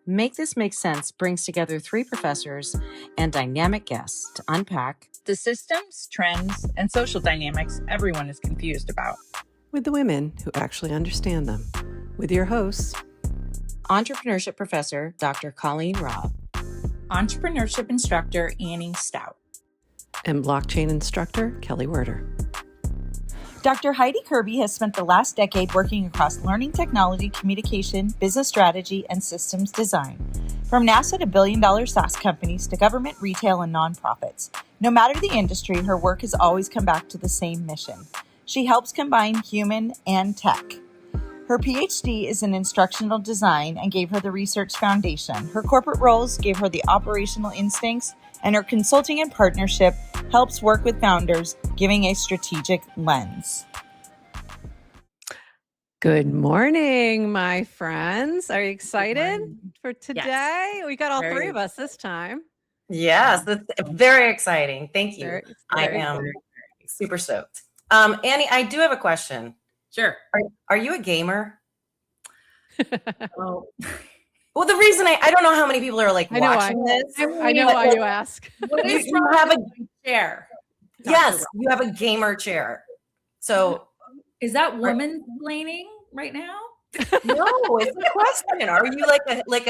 Make This Make Sense brings together three professors and dynamic guests to unpack the systems, trends, and social dynamics everyone is confused about, with the women who actually understand them. With your hosts, entrepreneurship professor Dr. Colleen Robb, entrepreneurship instructor Annie Stout, and blockchain instructor Kelly Werder. Dr. Heidi Kirby has spent the last decade working across learning technology, communication, business strategy, and systems design. From NASA to billion-dollar SaaS companies to government, retail, and nonprofits. No matter the industry, her work has always come back to the same mission. She helps combine human and tech. Her PhD is in instructional design and gave her the research foundation. Her corporate roles gave her the operational instincts, and her consulting and partnership helps work with founders, giving a strategic lens. Good morning, my friends. Are you excited for today? Yes. We got all three of us this time. Yes, that's very exciting. Thank you. I am super stoked. Annie, I do have a question. Sure. Are you a gamer? Well, the reason I don't know how many people are watching this. I know why you ask. You have a chair. Yes, you have a gamer chair. So is that woman complaining right now? No, it's a question. Are you like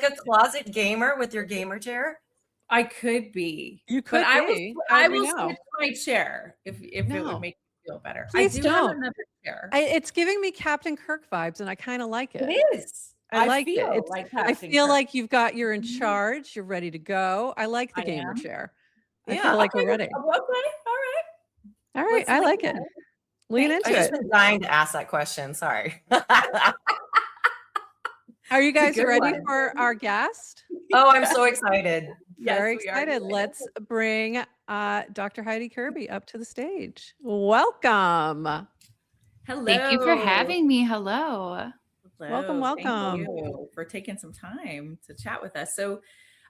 a closet gamer with your gamer chair? I could be. You could be. I will switch my chair if it would make me feel better. Please I do don't. have another chair. It's giving me Captain Kirk vibes, and I kind of like it. It is. I like it. I feel Kirk. like you've got you're in charge. You're ready to go. I like the gamer chair. I feel like we're ready. Okay. All right. I like it. Lean into it. I've just been dying to ask that question. Sorry. Are you guys ready for our guest? Oh, I'm so excited. Very excited. Let's bring Dr. Heidi Kirby up to the stage. Welcome. Hello. Thank you for having me. Hello. Welcome. Thank you for taking some time to chat with us. So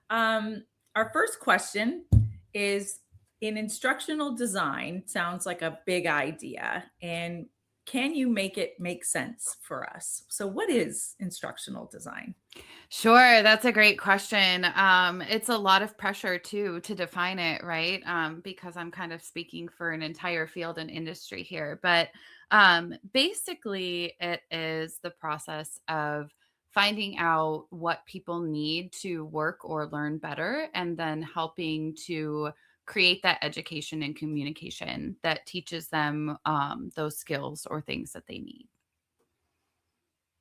our first question is, in instructional design, sounds like a big idea, and can you make it make sense for us? So what is instructional design? Sure. That's a great question. It's a lot of pressure too to define it, right? Because I'm kind of speaking for an entire field and industry here. But basically, it is the process of finding out what people need to work or learn better, and then helping to create that education and communication that teaches them those skills or things that they need.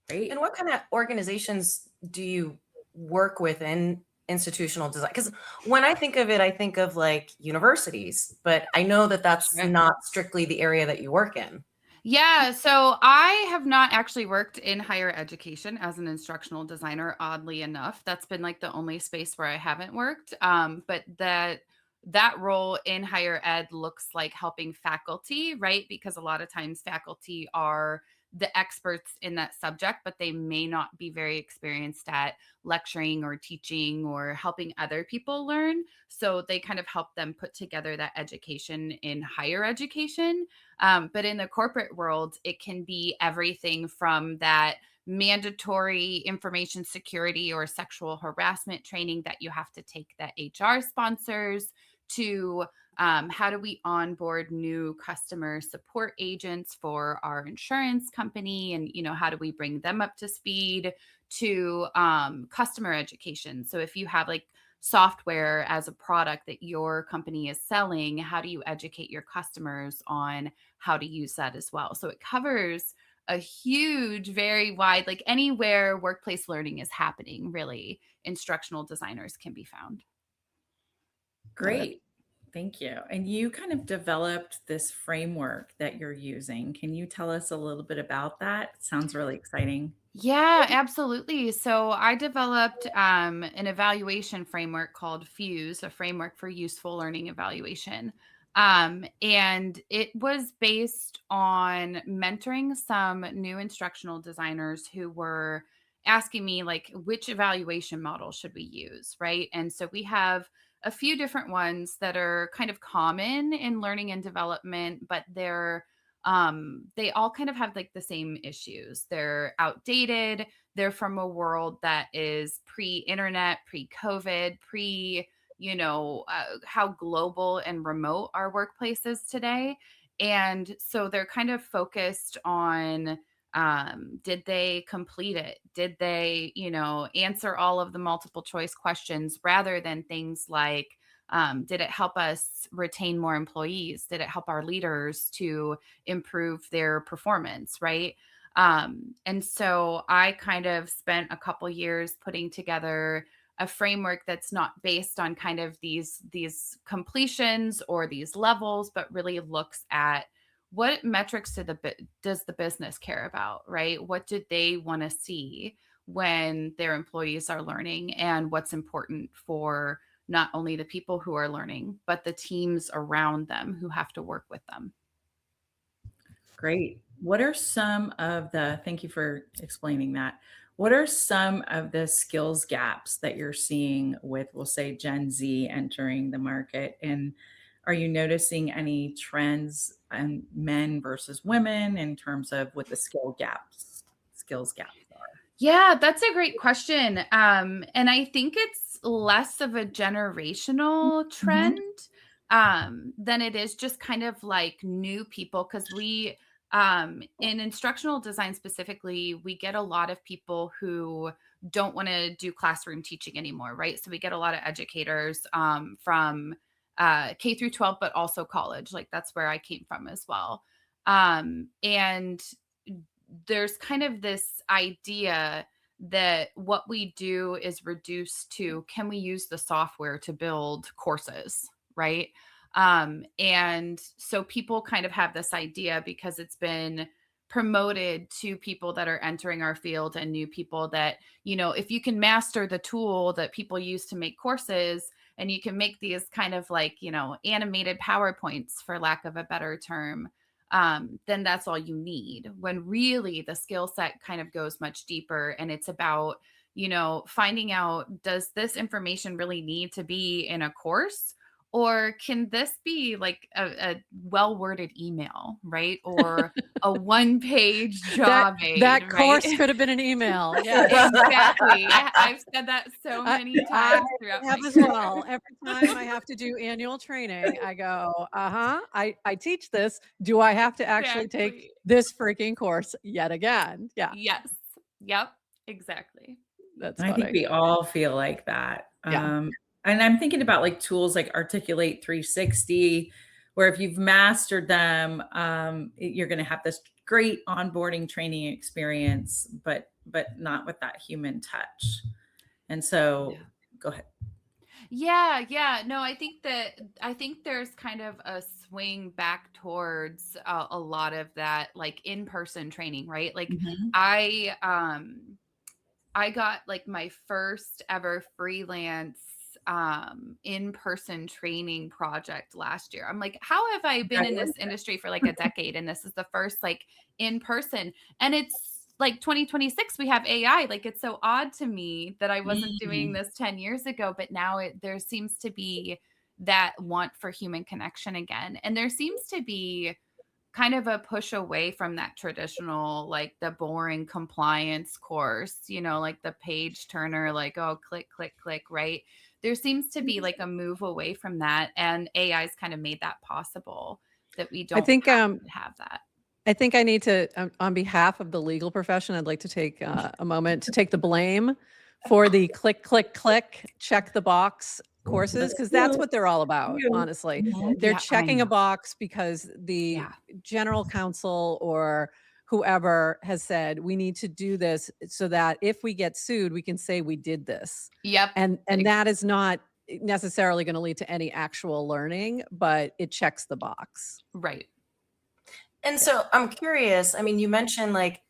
Great. And what kind of organizations do you work with in institutional design? Because when I think of it, I think of like universities, but I know that that's not strictly the area that you work in. Yeah, so I have not actually worked in higher education as an instructional designer, oddly enough. That's been like the only space where I haven't worked. But that role in higher ed looks like helping faculty, right? Because a lot of times faculty are the experts in that subject, but they may not be very experienced at lecturing or teaching or helping other people learn. So they kind of help them put together that education in higher education. But in the corporate world, it can be everything from that mandatory information security or sexual harassment training that you have to take that HR sponsors, to how do we onboard new customer support agents for our insurance company, and how do we bring them up to speed, to customer education. So if you have like software as a product that your company is selling, how do you educate your customers on how to use that as well? So it covers a huge, very wide, like anywhere workplace learning is happening, really, instructional designers can be found. Great. Thank you. And you kind of developed this framework that you're using. Can you tell us a little bit about that? It sounds really exciting. Yeah, absolutely. So I developed an evaluation framework called FUSE, a framework for useful learning evaluation. And it was based on mentoring some new instructional designers who were asking me, like, which evaluation model should we use, right? And so we have a few different ones that are kind of common in learning and development, but they're they all kind of have like the same issues. They're outdated. They're from a world that is pre-internet, pre-COVID, how global and remote our workplace is today. And so they're kind of focused on, did they complete it? Did they, answer all of the multiple choice questions, rather than things like, did it help us retain more employees? Did it help our leaders to improve their performance? Right. And so I kind of spent a couple years putting together a framework that's not based on kind of these completions or these levels, but really looks at what metrics does the business care about, right? What did they want to see when their employees are learning, and what's important for not only the people who are learning, but the teams around them who have to work with them. Great. What are some of thank you for explaining that. What are some of the skills gaps that you're seeing with, we'll say, Gen Z entering the market? And are you noticing any trends in men versus women in terms of what the skills gaps are? Yeah, that's a great question. And I think it's less of a generational trend than it is just kind of like new people. Because we, in instructional design specifically, we get a lot of people who don't want to do classroom teaching anymore, right? So we get a lot of educators from K through 12, but also college. Like that's where I came from as well. And there's kind of this idea that what we do is reduced to, can we use the software to build courses, right? And so people kind of have this idea, because it's been promoted to people that are entering our field and new people, that, if you can master the tool that people use to make courses, and you can make these kind of like, animated PowerPoints, for lack of a better term, then that's all you need. When really the skill set kind of goes much deeper, and it's about, finding out, does this information really need to be in a course? Or can this be like a well-worded email, right? Or a one-page job aid, that right? course could have been an email. Yeah, exactly. I've said that so many times throughout I have my as career. well. Every time I have to do annual training, I go, I teach this. Do I have to actually take Exactly. this freaking course yet again? Yeah, Yes. Yep. Exactly. that's I funny. think we all feel like that. Yeah. And I'm thinking about like tools like Articulate 360, where if you've mastered them, you're going to have this great onboarding training experience, but not with that human touch. And so, go ahead. Yeah. No, I think there's kind of a swing back towards a lot of that, like in-person training, right? Like I got like my first ever freelance in-person training project last year. I'm like, how have I been in this industry for like a decade, and this is the first like in-person? And it's like 2026, we have AI. Like, it's so odd to me that I wasn't doing this 10 years ago, but now there seems to be that want for human connection again. And there seems to be kind of a push away from that traditional, like the boring compliance course, like the page turner, like, oh, click, click, click, right? There seems to be like a move away from that. And AI's kind of made that possible, that we don't have that. I think I need to, on behalf of the legal profession, I'd like to take a moment to take the blame for the click, click, click, check the box courses, because that's what they're all about, honestly. They're checking a box because the general counsel or whoever has said, we need to do this so that if we get sued, we can say we did this. Yep. And that is not necessarily going to lead to any actual learning, but it checks the box. Right. And so I'm curious, I mean, you mentioned like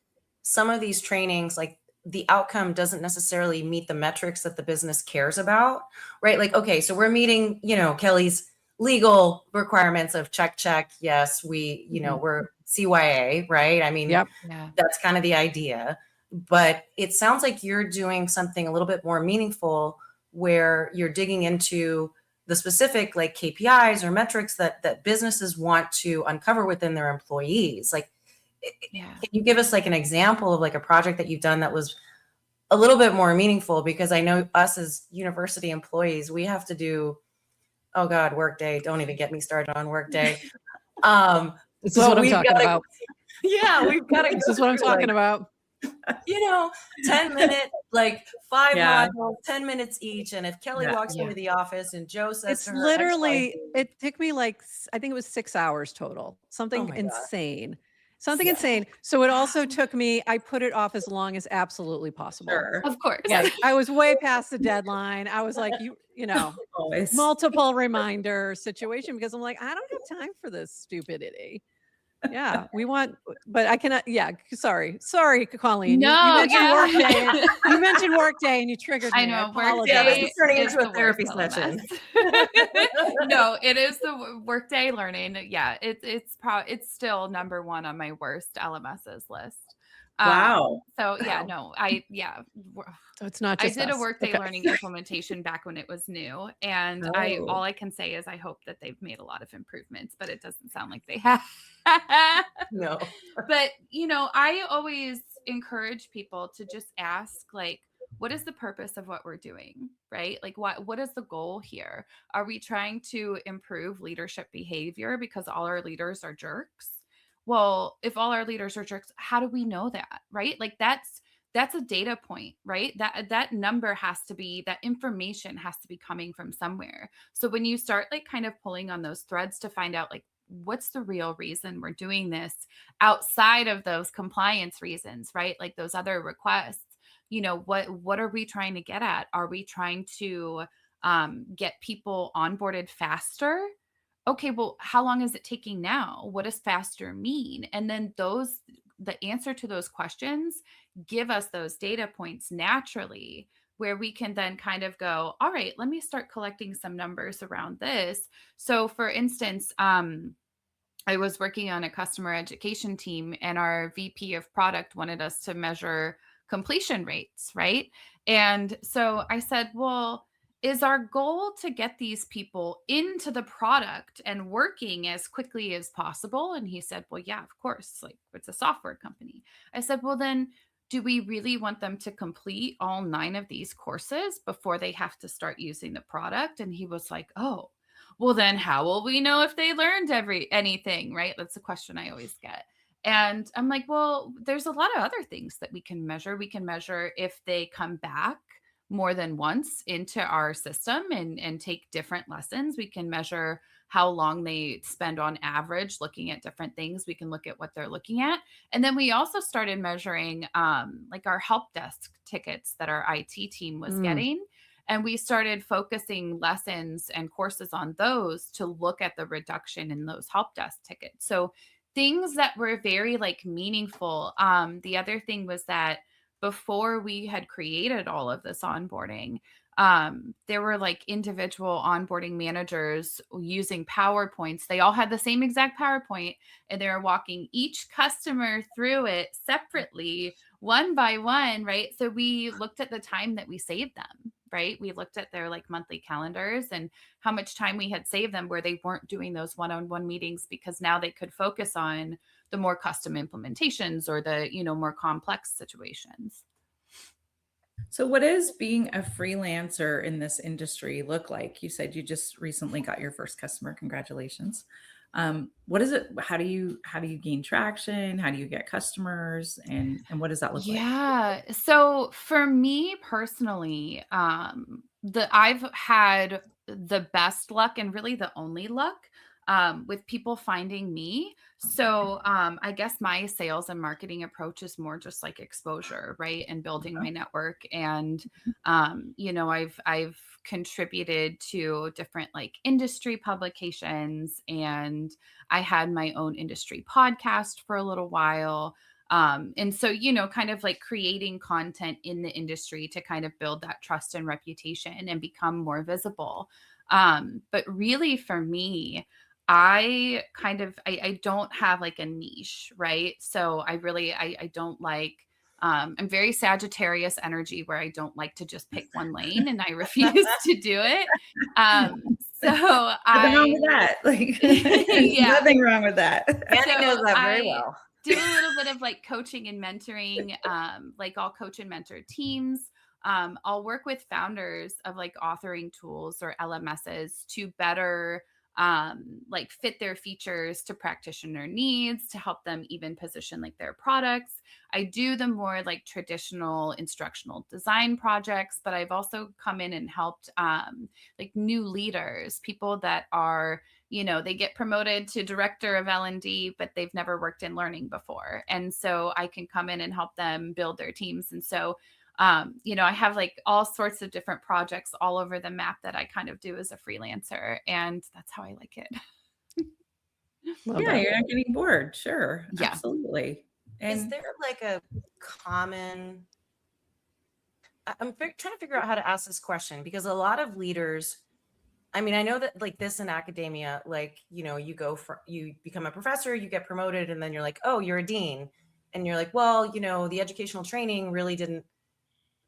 some of these trainings, like the outcome doesn't necessarily meet the metrics that the business cares about, right? Like, okay, so we're meeting, Kelly's legal requirements of check. Yes, we, we're CYA, right? I mean, that's kind of the idea, but it sounds like you're doing something a little bit more meaningful, where you're digging into the specific like KPIs or metrics that businesses want to uncover within their employees. Like, can you give us like an example of like a project that you've done that was a little bit more meaningful? Because I know us as university employees, we have to do, oh God, Workday. Don't even get me started on Workday. This is what I'm talking about. Yeah, we've got to. This is what I'm talking about. 10 minutes, like 5 modules, 10 minutes each. And if Kelly walks into the office and Joe says it's to her, literally, it took me like, I think it was 6 hours total, something insane. Something insane. So it also took me, I put it off as long as absolutely possible. Sure. Of course. Yeah, I was way past the dedeadline. I was like, you know, multiple reminder situation, because I'm like, I don't have time for this stupidity. Yeah, we want, but I cannot. Yeah, sorry, Colleen. No, you mentioned Workday and you triggered me. I know. Workday is turning into a therapy session. No, it is the Workday learning. Yeah, it's still number one on my worst LMS's list. Wow. So yeah, no, So it's not just I did a Workday learning implementation back when it was new, and all I can say is I hope that they've made a lot of improvements, but it doesn't sound like they have. No. But I always encourage people to just ask, like, what is the purpose of what we're doing, right? Like, what is the goal here? Are we trying to improve leadership behavior because all our leaders are jerks? Well, if all our leaders are jerks, how do we know that, right? Like that's a data point, right? That number has to be, that information has to be coming from somewhere. So when you start like kind of pulling on those threads to find out like, what's the real reason we're doing this outside of those compliance reasons, right? Like those other requests, what are we trying to get at? Are we trying to get people onboarded faster? Okay, well, how long is it taking now? What does faster mean? And then the answer to those questions give us those data points naturally, where we can then kind of go, all right, let me start collecting some numbers around this. So for instance, I was working on a customer education team, and our VP of product wanted us to measure completion rates, right? And so I said, well, is our goal to get these people into the product and working as quickly as possible? And he said, well, yeah, of course, like it's a software company. I said, well, then do we really want them to complete all 9 of these courses before they have to start using the product? And he was like, oh, well, then how will we know if they learned anything, right? That's a question I always get. And I'm like, well, there's a lot of other things that we can measure. We can measure if they come back more than once into our system and take different lessons. We can measure how long they spend on average looking at different things. We can look at what they're looking at. And then we also started measuring like our help desk tickets that our IT team was getting. And we started focusing lessons and courses on those to look at the reduction in those help desk tickets. So things that were very like meaningful. The other thing was that before we had created all of this onboarding, there were like individual onboarding managers using PowerPoints. They all had the same exact PowerPoint, and they were walking each customer through it separately, one by one, right? So we looked at the time that we saved them, right? We looked at their like monthly calendars and how much time we had saved them where they weren't doing those one-on-one meetings, because now they could focus on the more custom implementations or the, more complex situations. So what does being a freelancer in this industry look like? You said you just recently got your first customer. Congratulations. What is it? How do you gain traction? How do you get customers? And what does that look like? Yeah. So for me personally, I've had the best luck and really the only luck with people finding me. So I guess my sales and marketing approach is more just like exposure, right? And building my network. And, I've contributed to different like industry publications, and I had my own industry podcast for a little while. And so, kind of like creating content in the industry to kind of build that trust and reputation and become more visible. But really for me, I don't have like a niche, right? So I don't like, I'm very Sagittarius energy where I don't like to just pick one lane, and I refuse to do it. So Nothing wrong with that. Like, nothing wrong with that. Andy knows that very well. Do a little bit of like coaching and mentoring. Like I'll coach and mentor teams. I'll work with founders of like authoring tools or LMSs to better like fit their features to practitioner needs, to help them even position like their products. I do the more like traditional instructional design projects, but I've also come in and helped like new leaders, people that are, they get promoted to director of L&D, but they've never worked in learning before. And so I can come in and help them build their teams. And so I have like all sorts of different projects all over the map that I kind of do as a freelancer, and that's how I like it. Yeah, you're not getting bored. Sure. Yeah. Absolutely. And is there like a common, I'm trying to figure out how to ask this question, because a lot of leaders, I mean, I know that like this in academia, like, you become a professor, you get promoted, and then you're like, oh, you're a dean. And you're like, well, the educational training really didn't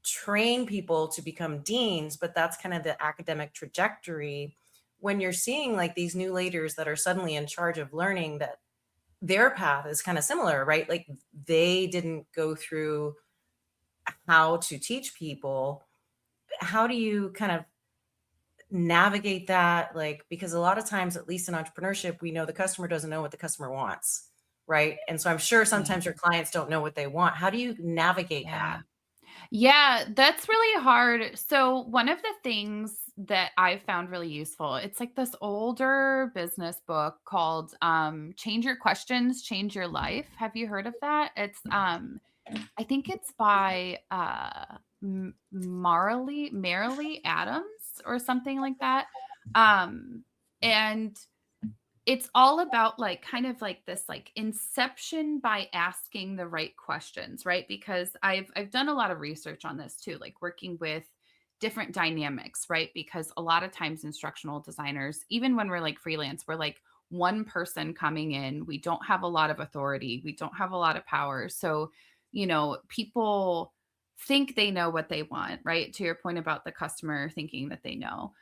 train people to become deans, but that's kind of the academic trajectory. When you're seeing like these new leaders that are suddenly in charge of learning, that their path is kind of similar, right? Like they didn't go through how to teach people. How do you kind of navigate that? Like, because a lot of times, at least in entrepreneurship, we know the customer doesn't know what the customer wants, right? And so I'm sure sometimes your clients don't know what they want. How do you navigate that? Yeah, that's really hard. So one of the things that I found really useful, it's like this older business book called Change Your Questions, Change Your Life. Have you heard of that? It's I think it's by Marilee Adams or something like that. And it's all about like kind of like this like inception by asking the right questions, right? Because I've done a lot of research on this too, like working with different dynamics, right? Because a lot of times instructional designers, even when we're like freelance, we're like one person coming in, we don't have a lot of authority, we don't have a lot of power. So, people think they know what they want, right? To your point about the customer thinking that they know.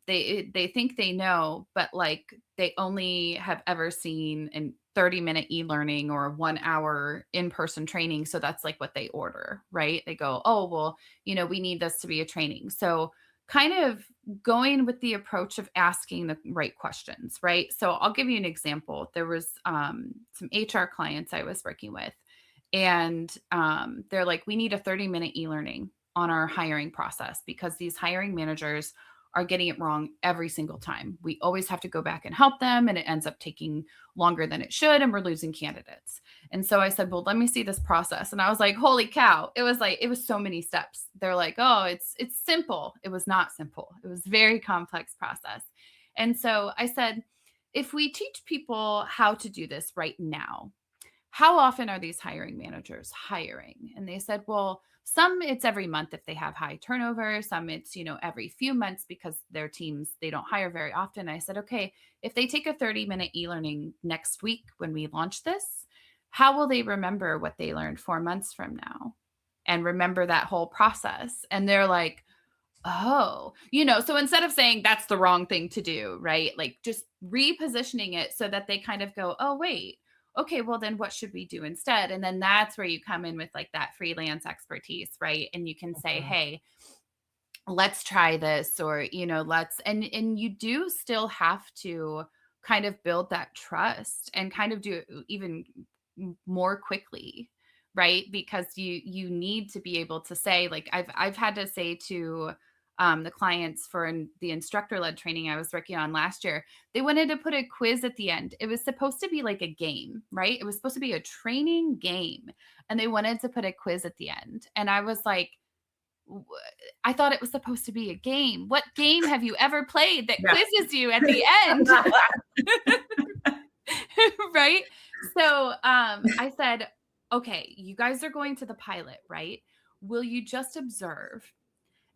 They think they know, but like they only have ever seen a 30-minute e-learning or 1 hour in-person training. So that's like what they order, right? They go, oh, well, we need this to be a training. So kind of going with the approach of asking the right questions, right? So I'll give you an example. There was some HR clients I was working with, and they're like, we need a 30-minute e-learning on our hiring process because these hiring managers are getting it wrong every single time. We always have to go back and help them, and it ends up taking longer than it should, and we're losing candidates. And so I said, well, let me see this process. And I was like, holy cow. It was so many steps. They're like, oh, it's simple. It was not simple. It was a very complex process. And so I said, if we teach people how to do this right now, how often are these hiring managers hiring? And they said, well, some it's every month if they have high turnover, some it's, every few months because their teams, they don't hire very often. I said, okay, if they take a 30-minute e-learning next week when we launch this, how will they remember what they learned 4 months from now and remember that whole process? And they're like, oh, so instead of saying that's the wrong thing to do, right? Like just repositioning it so that they kind of go, oh, wait, okay, well then what should we do instead? And then that's where you come in with like that freelance expertise, right? And you can say, hey, let's try this, or, and you do still have to kind of build that trust and kind of do it even more quickly, right? Because you need to be able to say, like I've had to say to the clients for the instructor-led training I was working on last year, they wanted to put a quiz at the end. It was supposed to be like a game, right? It was supposed to be a training game, and they wanted to put a quiz at the end. And I was like, I thought it was supposed to be a game. What game have you ever played that quizzes you at the end? Right? So I said, okay, you guys are going to the pilot, right? Will you just observe?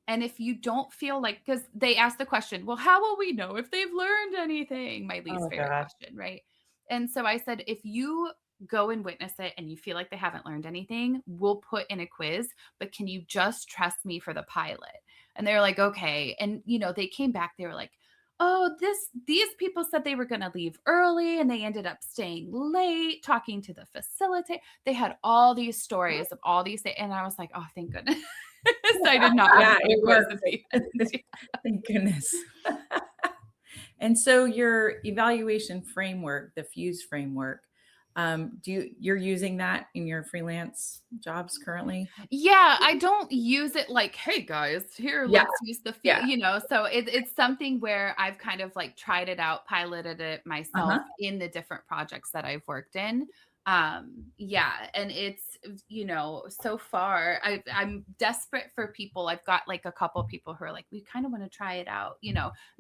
And if you don't feel like, because they asked the question, well, how will we know if they've learned anything? My least favorite question, right? And so I said, if you go and witness it and you feel like they haven't learned anything, we'll put in a quiz, but can you just trust me for the pilot? And they were like, okay. And, they came back, they were like, oh, these people said they were going to leave early and they ended up staying late, talking to the facilitator. They had all these stories of all these things. And I was like, oh, thank goodness. I did not want to it be worked. at the end. Thank goodness. And so your evaluation framework, the FUSE framework, you're using that in your freelance jobs currently? Yeah, I don't use it like, hey guys, here, Yeah. let's use the Yeah. so it's something where I've kind of like tried it out, piloted it myself in the different projects that I've worked in. Yeah, and it's so far I'm desperate for people. I've got like a couple people who are like, we kind of want to try it out,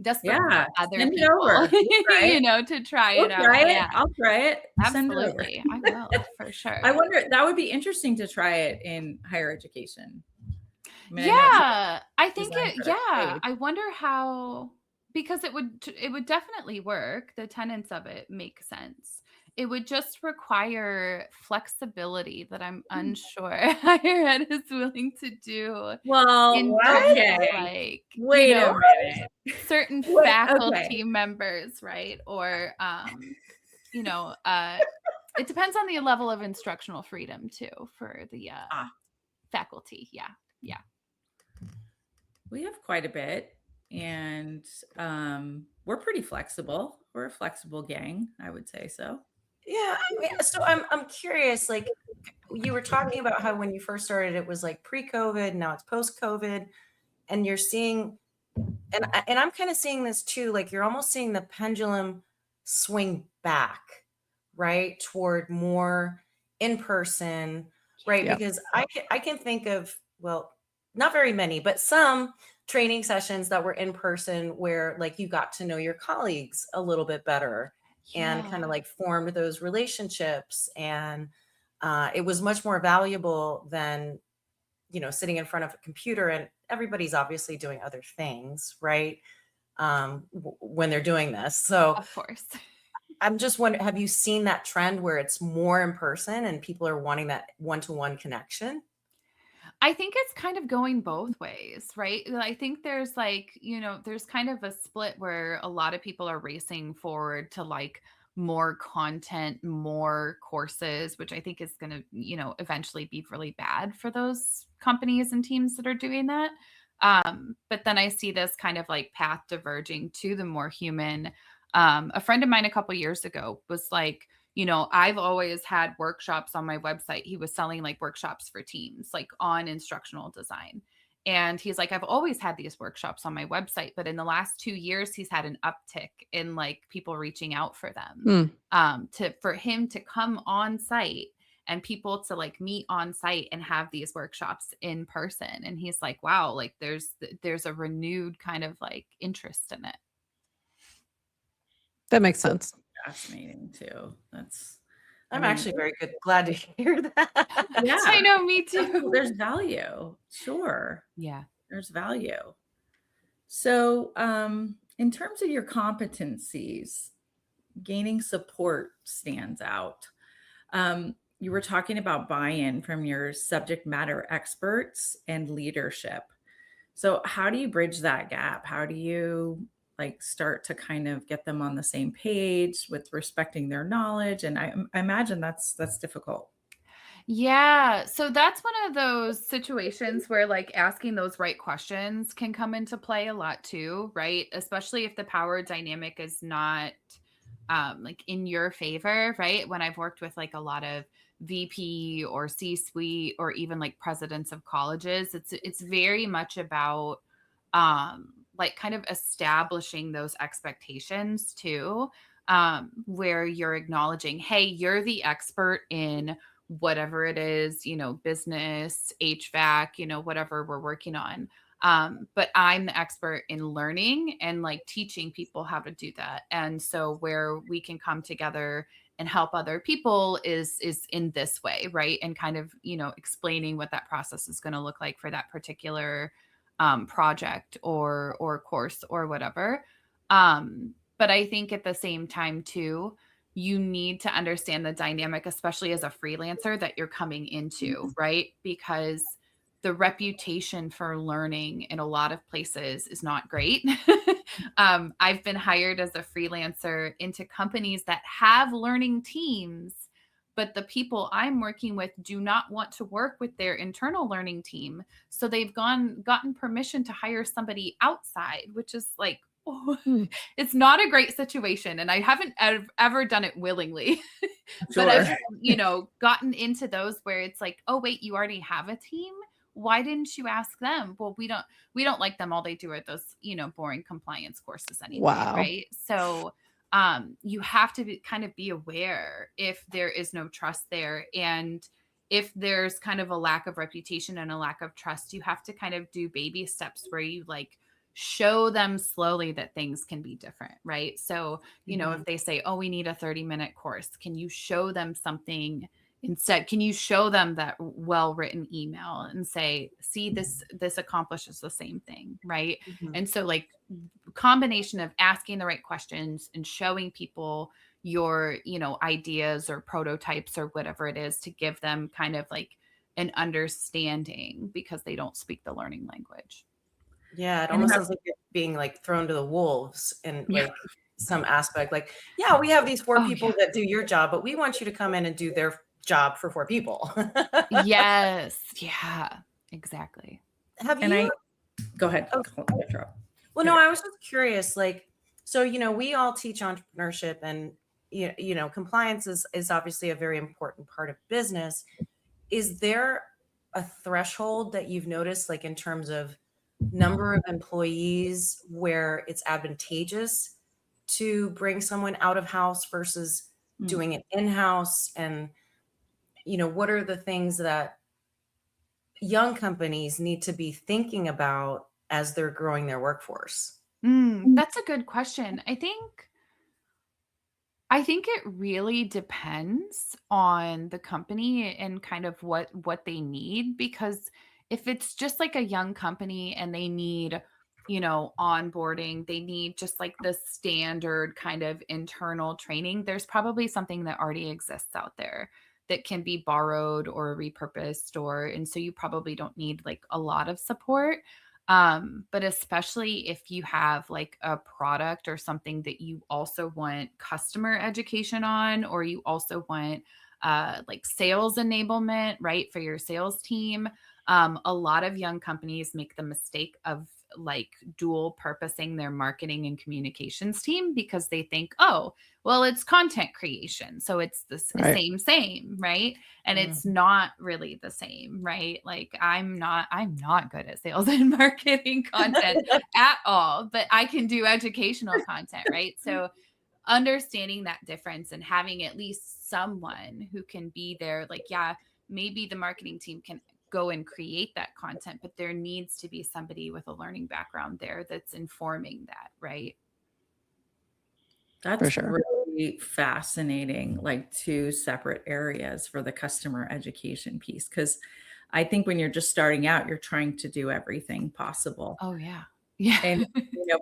desperate for other Send it people, over. to try We'll it out. try it. Yeah, I'll try it. Send it over. absolutely. I will for sure. I wonder, that would be interesting to try it in higher education. I mean, I think design it, for yeah. trade. I wonder how, because it would definitely work. The tenets of it make sense. It would just require flexibility that I'm unsure higher ed is willing to do Well, in terms of okay. like, Wait a minute. certain Wait, faculty members, right? Or, it depends on the level of instructional freedom too for the faculty. Yeah. Yeah. We have quite a bit, and we're pretty flexible. We're a flexible gang, I would say so. Yeah. So I'm curious, like you were talking about how when you first started, it was like pre-COVID, now it's post-COVID, and you're seeing, and I'm kind of seeing this too, like you're almost seeing the pendulum swing back, right, toward more in person, right? Yep. Because I can think of, well, not very many, but some training sessions that were in person where like you got to know your colleagues a little bit better and kind of like formed those relationships, and it was much more valuable than sitting in front of a computer, and everybody's obviously doing other things, right, when they're doing this. So Of course. I'm just wondering, have you seen that trend where it's more in person and people are wanting that one-to-one connection? I think it's kind of going both ways, right? I think there's like, there's kind of a split where a lot of people are racing forward to like more content, more courses, which I think is going to, eventually be really bad for those companies and teams that are doing that. But then I see this kind of like path diverging to the more human. A friend of mine a couple years ago was like, I've always had workshops on my website. He was selling like workshops for teams, like on instructional design. And he's like, I've always had these workshops on my website, but in the last 2 years, he's had an uptick in like people reaching out for them, for him to come on site and people to like meet on site and have these workshops in person. And he's like, wow, like there's a renewed kind of like interest in it. That makes sense. Fascinating too. I'm actually very glad to hear that. Yeah, I know, me too. there's value. Sure. Yeah. There's value. So, in terms of your competencies, gaining support stands out. You were talking about buy-in from your subject matter experts and leadership. So how do you bridge that gap? How do you like start to kind of get them on the same page with respecting their knowledge? And I imagine that's difficult. Yeah. So that's one of those situations where like asking those right questions can come into play a lot too, right? Especially if the power dynamic is not like in your favor, right? When I've worked with like a lot of VP or C-suite or even like presidents of colleges, it's very much about like kind of establishing those expectations too, where you're acknowledging, hey, you're the expert in whatever it is, business, HVAC, whatever we're working on. But I'm the expert in learning and like teaching people how to do that. And so where we can come together and help other people is in this way, right? And kind of, explaining what that process is going to look like for that particular project or course or whatever. But I think at the same time too, you need to understand the dynamic, especially as a freelancer that you're coming into, right? Because the reputation for learning in a lot of places is not great. I've been hired as a freelancer into companies that have learning teams, but the people I'm working with do not want to work with their internal learning team. So they've gotten permission to hire somebody outside, which is like, oh, it's not a great situation. And I haven't ever done it willingly, but I've, gotten into those where it's like, oh, wait, you already have a team. Why didn't you ask them? Well, we don't like them. All they do are those, boring compliance courses anyway. Wow. Right. So you have to kind of be aware if there is no trust there. And if there's kind of a lack of reputation and a lack of trust, you have to kind of do baby steps where you like show them slowly that things can be different. Right. So, if they say, oh, we need a 30-minute course, can you show them something instead? Can you show them that well-written email and say, see, this accomplishes the same thing. Right. And so like combination of asking the right questions and showing people your, ideas or prototypes or whatever it is to give them kind of like an understanding because they don't speak the learning language. Yeah, it almost sounds like it's being like thrown to the wolves in like some aspect. Like, yeah, we have these 4 people that do your job, but we want you to come in and do their job for 4 people. Yes. Yeah, exactly. Go ahead. Oh. Well, no, I was just curious, like, so, we all teach entrepreneurship and, compliance is obviously a very important part of business. Is there a threshold that you've noticed, like in terms of number of employees where it's advantageous to bring someone out of house versus doing it in-house? And, what are the things that young companies need to be thinking about as they're growing their workforce? That's a good question. I think it really depends on the company and kind of what they need, because if it's just like a young company and they need, onboarding, they need just like the standard kind of internal training, there's probably something that already exists out there that can be borrowed or repurposed, and so you probably don't need like a lot of support. But especially if you have like a product or something that you also want customer education on, or you also want like sales enablement, right, for your sales team. A lot of young companies make the mistake of like dual purposing their marketing and communications team because they think, oh, well, it's content creation, so it's the same, right? And it's not really the same, right? Like I'm not good at sales and marketing content at all, but I can do educational content, right? So understanding that difference and having at least someone who can be there, like, yeah, maybe the marketing team can go and create that content, but there needs to be somebody with a learning background there that's informing that, right? That's For sure. really fascinating, like 2 separate areas for the customer education piece. Because I think when you're just starting out, you're trying to do everything possible. Oh, yeah. Yeah. And,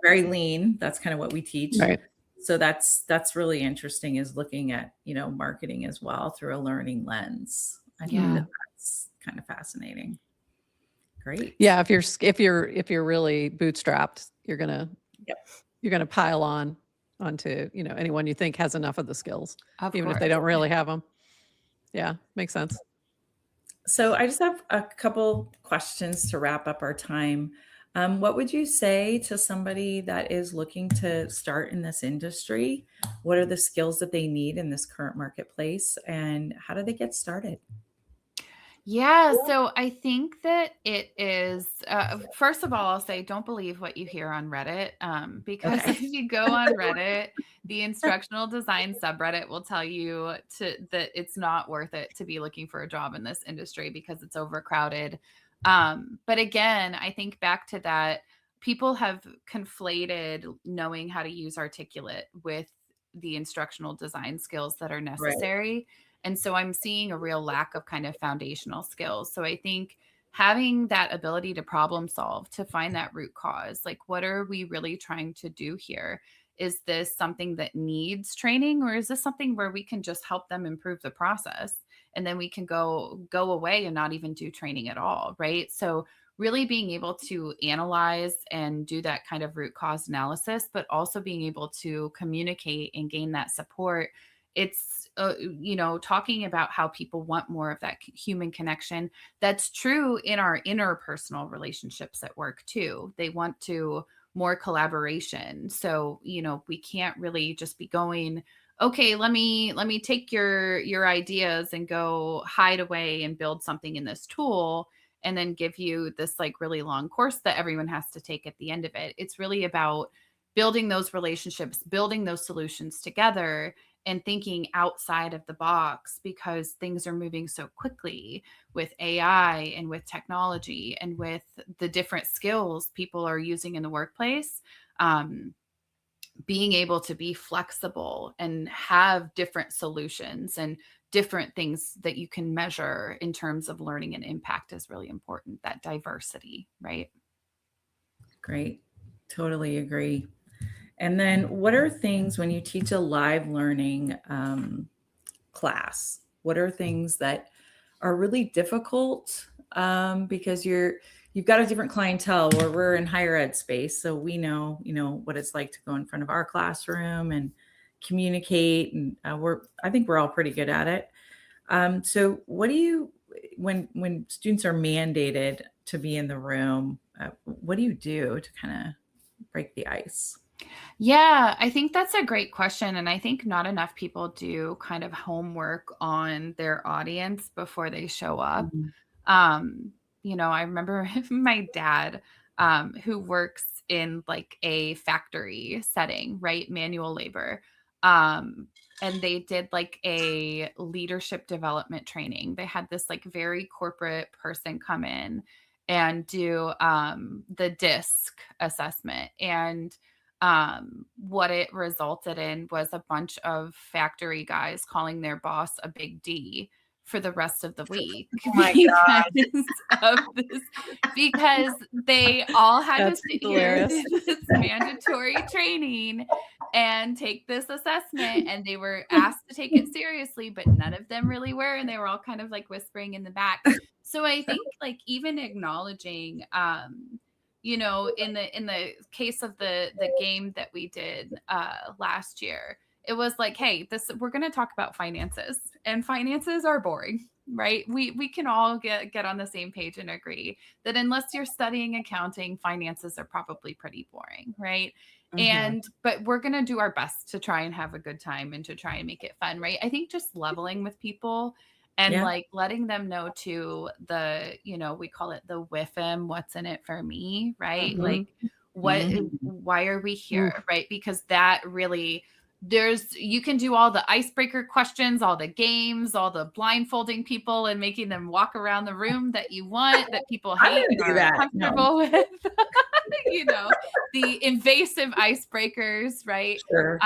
very lean. That's kind of what we teach. Right. So that's really interesting, is looking at, marketing as well through a learning lens. I think that's kind of fascinating. Great. Yeah. If you're really bootstrapped, you're going to pile onto, anyone you think has enough of the skills, even if they don't really have them. Yeah. Makes sense. So I just have a couple questions to wrap up our time. What would you say to somebody that is looking to start in this industry? What are the skills that they need in this current marketplace, and how do they get started? Yeah, so I think that it is, first of all, I'll say don't believe what you hear on Reddit, because if you go on Reddit, the instructional design subreddit will tell you that it's not worth it to be looking for a job in this industry because it's overcrowded. But again, I think back to that, people have conflated knowing how to use Articulate with the instructional design skills that are necessary. Right. And so I'm seeing a real lack of kind of foundational skills. So I think having that ability to problem solve, to find that root cause, like what are we really trying to do here? Is this something that needs training, or is this something where we can just help them improve the process? and then we can go away and not even do training at all, right? So really being able to analyze and do that kind of root cause analysis, but also being able to communicate and gain that support. It's, talking about how people want more of that human connection. That's true in our interpersonal relationships at work too. They want to more collaboration. So, we can't really just be going, okay, let me take your ideas and go hide away and build something in this tool and then give you this like really long course that everyone has to take at the end of it. It's really about building those relationships, building those solutions together, and thinking outside of the box, because things are moving so quickly with AI and with technology and with the different skills people are using in the workplace. Being able to be flexible and have different solutions and different things that you can measure in terms of learning and impact is really important. That diversity, right? Great. Totally agree. And then what are things when you teach a live learning class? What are things that are really difficult because you've got a different clientele, where we're in higher ed space. So we know, what it's like to go in front of our classroom and communicate. And I think we're all pretty good at it. So what do you, when students are mandated to be in the room, what do you do to kind of break the ice? Yeah, I think that's a great question. And I think not enough people do kind of homework on their audience before they show up. I remember my dad, who works in like a factory setting, right? Manual labor. And they did like a leadership development training. They had this like very corporate person come in and do the DISC assessment. And what it resulted in was a bunch of factory guys calling their boss a big D for the rest of the week. Oh my God. Because they all had That's to sit hilarious. here do this mandatory training and take this assessment, and they were asked to take it seriously, but none of them really were, and they were all kind of like whispering in the back. So I think like even acknowledging in the case of the game that we did last year, it was like, hey, we're going to talk about finances, and finances are boring, right? We can all get on the same page and agree that unless you're studying accounting, finances are probably pretty boring, right? But we're going to do our best to try and have a good time and to try and make it fun, right? I think just leveling with people and like letting them know too, we call it the WIFM, what's in it for me, right? Like why are we here, right? Because that really, you can do all the icebreaker questions, all the games, all the blindfolding people and making them walk around the room that you want, that people hate and are comfortable with. The invasive icebreakers, right? Sure.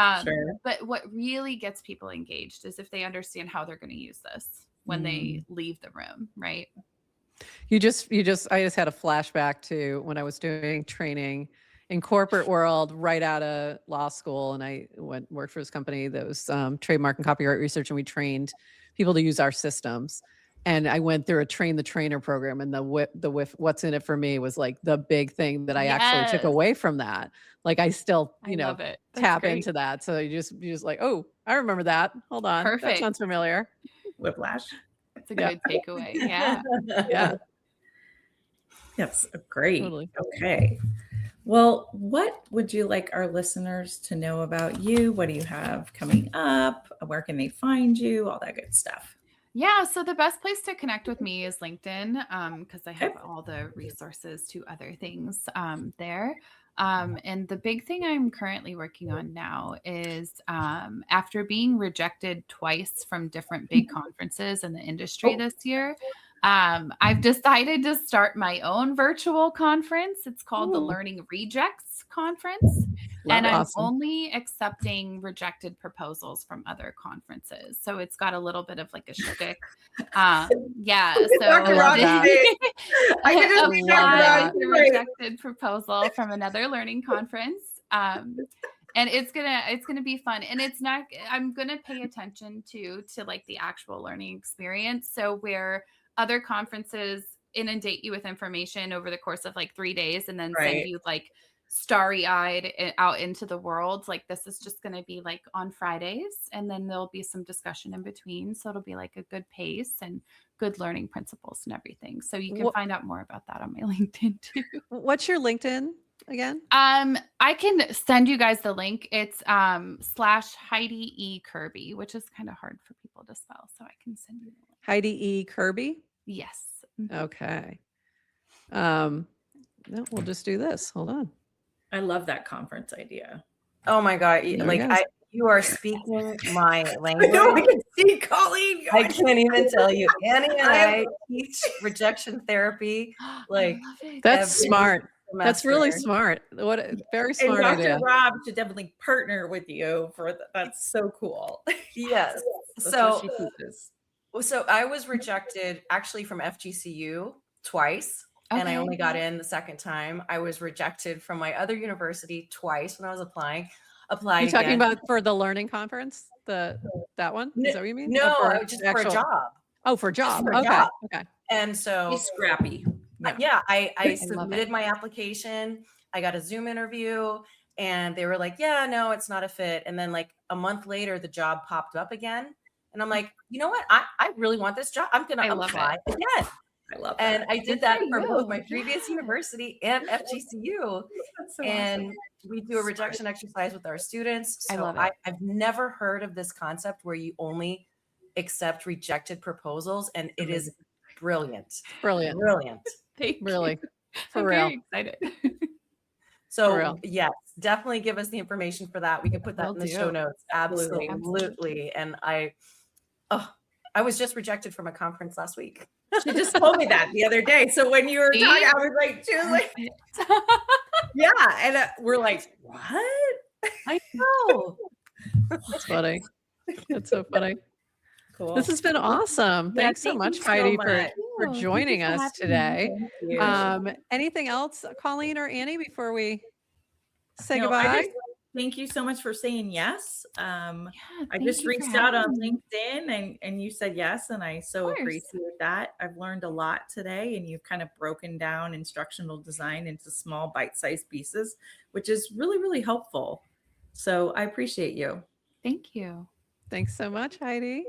But what really gets people engaged is if they understand how they're going to use this when they leave the room, right? I just had a flashback to when I was doing training in corporate world right out of law school, and I worked for this company that was trademark and copyright research, and we trained people to use our systems. And I went through a train the trainer program, and the what's in it for me was like the big thing that I actually took away from that. Like I still, tap into that. So you just like, oh, I remember that. Hold on. Perfect. That sounds familiar. Whiplash. It's a good takeaway. Yeah. Yeah. Yes. Great. Totally. Okay. Well, what would you like our listeners to know about you? What do you have coming up? Where can they find you? All that good stuff. Yeah. So the best place to connect with me is LinkedIn, because I have all the resources to other things there. And the big thing I'm currently working on now is after being rejected twice from different big conferences in the industry this year, I've decided to start my own virtual conference. It's called the Learning Rejects Conference. And I'm only accepting rejected proposals from other conferences. So it's got a little bit of like a shtick. Yeah. So I could just a rejected proposal from another learning conference. And it's gonna be fun. And it's not, I'm gonna pay attention to like the actual learning experience. So where other conferences inundate you with information over the course of like 3 days and then send you like starry-eyed out into the world, like this is just going to be like on Fridays, and then there'll be some discussion in between, so it'll be like a good pace and good learning principles and everything. So you can find out more about that on my LinkedIn too. What's your LinkedIn again? I can send you guys the link. It's / Heidi E. Kirby, which is kind of hard for people to spell, so I can send you the link. Heidi E. Kirby? Yes. Okay. No, we'll just do this. Hold on. I love that conference idea. Oh my God. You are speaking my language. I can see Colleen. I can't even tell you. Annie and I teach rejection therapy. Like, that's smart. That's really smart. What a very smart idea. Dr. Rob should definitely partner with you for that's so cool. Yes. So I was rejected actually from FGCU twice. Okay. And I only got in the second time. I was rejected from my other university twice when I was applying. You're talking about for the learning conference? That one? Is that what you mean? No, just for a job. Oh, for a job. Okay. And so he's scrappy. Yeah, I submitted my application. I got a Zoom interview and they were like, yeah, no, it's not a fit. And then like a month later, the job popped up again. And I'm like, you know what? I really want this job. I'm going to apply again. I love that. And I did that for both my previous university and FGCU. That's so and awesome. We do a rejection exercise with our students. So I love it. I've never heard of this concept where you only accept rejected proposals. And it is brilliant. Brilliant. Really. For I'm real. very excited. So yes, definitely give us the information for that. We can put that in the show notes. Absolutely. And I was just rejected from a conference last week. She just told me that the other day. So when you were talking, I was like, she was like, yeah. And we're like, what? I know. That's funny. That's so funny. Cool. This has been awesome. Thanks so much, Heidi, for joining us today. Anything else, Colleen or Annie, before we say goodbye? Thank you so much for saying yes. I just reached out on LinkedIn and you said yes. And I so appreciate that. I've learned a lot today, and you've kind of broken down instructional design into small bite-sized pieces, which is really, really helpful. So I appreciate you. Thank you. Thanks so much, Heidi.